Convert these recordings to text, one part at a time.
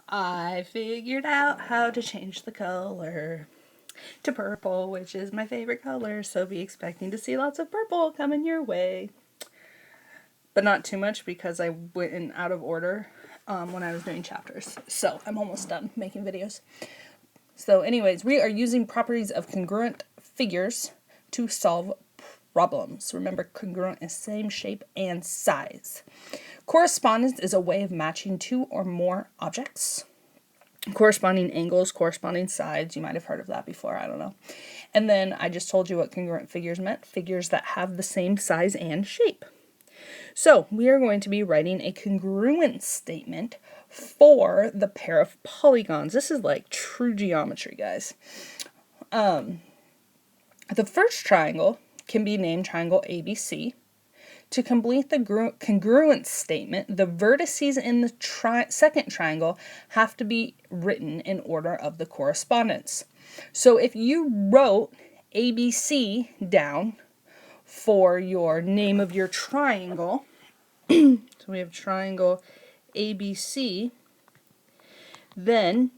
I figured out how to change the color to purple, which is my favorite color, so be expecting to see lots of purple coming your way. But not too much because I went in out of order when I was doing chapters. So I'm almost done making videos. So anyways, we are using properties of congruent figures to solve problems. Remember, congruent is same shape and size. Correspondence is a way of matching two or more objects. Corresponding angles, corresponding sides. You might have heard of that before, I don't know. And then I just told you what congruent figures meant. Figures that have the same size and shape. So we are going to be writing a congruence statement for the pair of polygons. This is like true geometry, guys. The first triangle can be named triangle ABC. To complete the congruence statement, the vertices in the second triangle have to be written in order of the correspondence. So if you wrote ABC down for your name of your triangle, so we have triangle ABC, then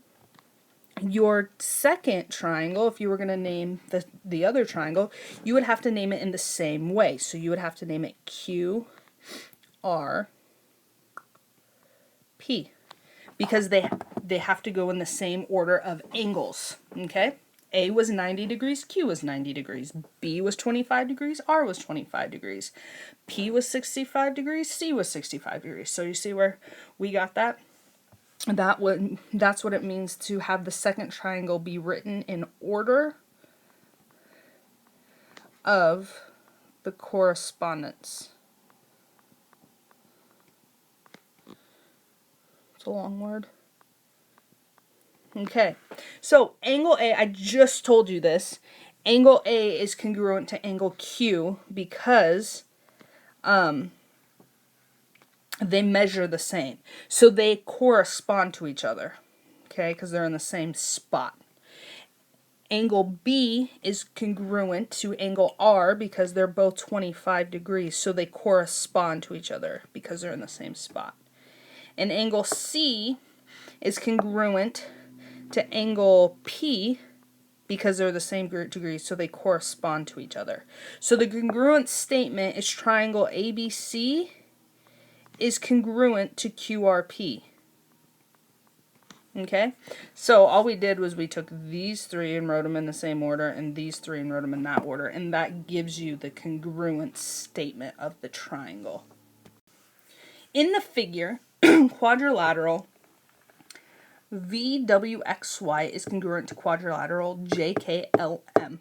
your second triangle, if you were going to name the other triangle, you would have to name it in the same way. So you would have to name it QRP, because they have to go in the same order of angles, okay? A was 90 degrees, Q was 90 degrees, B was 25 degrees, R was 25 degrees, P was 65 degrees, C was 65 degrees. So you see where we got that? That's what it means to have the second triangle be written in order of the correspondence. It's a long word. Okay, so angle A, I just told you this. Angle A is congruent to angle Q because they measure the same. So they correspond to each other, okay, because they're in the same spot. Angle B is congruent to angle R because they're both 25 degrees, so they correspond to each other because they're in the same spot. And angle C is congruent to angle P because they're the same degrees, so they correspond to each other. So the congruent statement is triangle ABC is congruent to QRP. Okay? So all we did was we took these three and wrote them in the same order, and these three and wrote them in that order, and that gives you the congruent statement of the triangle. In the figure, quadrilateral VWXY is congruent to quadrilateral JKLM.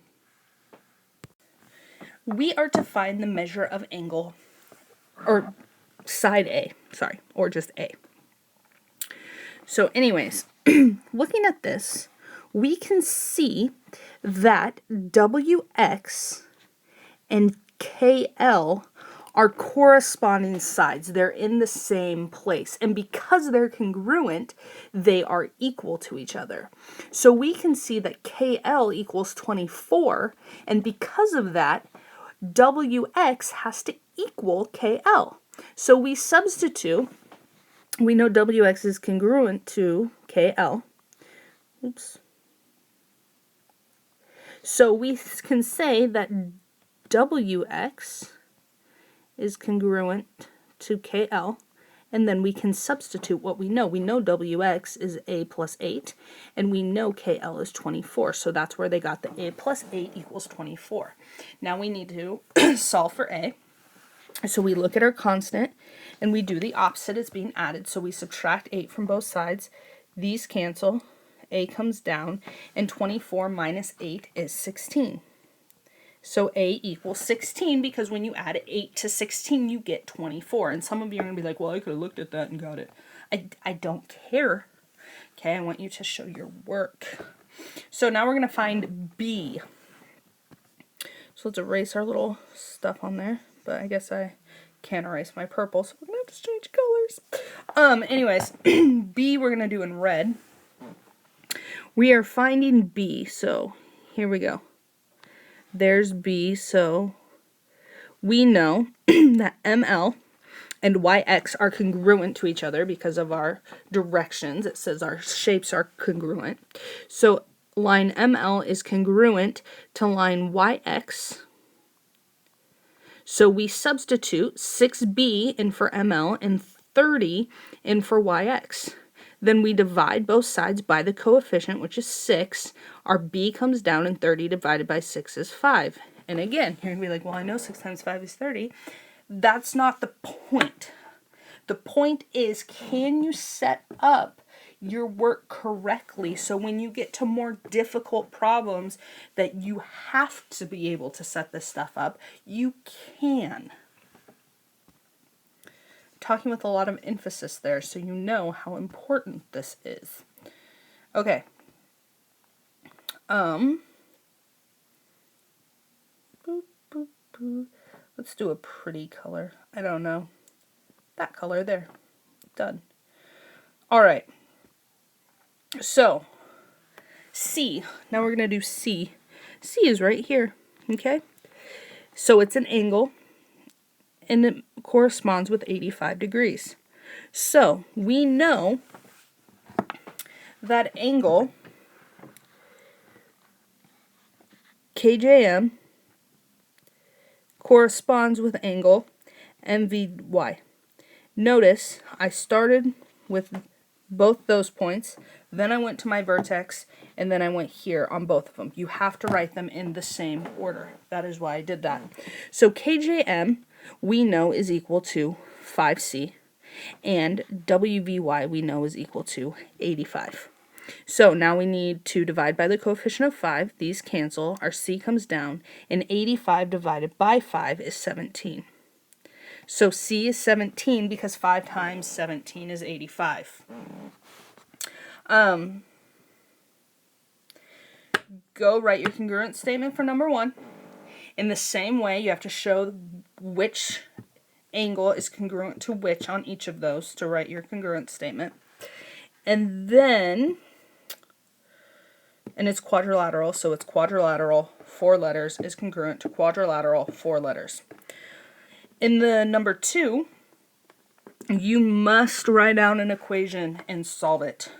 We are to find the measure of angle, or side A, sorry, or just A. So anyways, looking at this, we can see that WX and KL are corresponding sides. They're in the same place. And because they're congruent, they are equal to each other. So we can see that KL equals 24, and because of that, WX has to equal KL. So we substitute, we know WX is congruent to KL. Oops. So we can say that WX is congruent to KL, and then we can substitute what we know. We know WX is A plus 8, and we know KL is 24, so that's where they got the A plus 8 equals 24. Now we need to solve for A. So we look at our constant, and we do the opposite. It's being added, so we subtract 8 from both sides. These cancel, A comes down, and 24 minus 8 is 16. So A equals 16 because when you add 8 to 16, you get 24. And some of you are going to be like, well, I could have looked at that and got it. I don't care. Okay, I want you to show your work. So now we're going to find B. So let's erase our little stuff on there. But I guess I can't erase my purple, so we're going to have to change colors. Anyways, B we're going to do in red. We are finding B, so here we go. There's B, so we know that ML and yx are congruent to each other because of our directions. It says our shapes are congruent. So line ML is congruent to line yx. So we substitute 6b in for ML and 30 in for yx. Then we divide both sides by the coefficient, which is 6. Our b comes down, and 30 divided by 6 is 5. And again, you're going to be like, well, I know 6 times 5 is 30. That's not the point. The point is, can you set up your work correctly so when you get to more difficult problems that you have to be able to set this stuff up, you can. Talking with a lot of emphasis there so you know how important this is. Okay. Boop, boop, boop. Let's do a pretty color. I don't know. That color there. Done. All right. So, C. Now we're going to do C. C is right here. Okay? So it's an angle, and it corresponds with 85 degrees. So we know that angle KJM corresponds with angle MVY. Notice I started with both those points, then I went to my vertex, and then I went here on both of them. You have to write them in the same order. That is why I did that. So KJM we know is equal to 5C, and WVY we know is equal to 85. So now we need to divide by the coefficient of 5. These cancel. Our C comes down, and 85 divided by 5 is 17. So C is 17 because 5 times 17 is 85. Go write your congruence statement for number 1. In the same way, you have to show which angle is congruent to which on each of those to write your congruence statement. And then, and it's quadrilateral, so it's quadrilateral, 4 letters, is congruent to quadrilateral, 4 letters. In the number 2, you must write down an equation and solve it.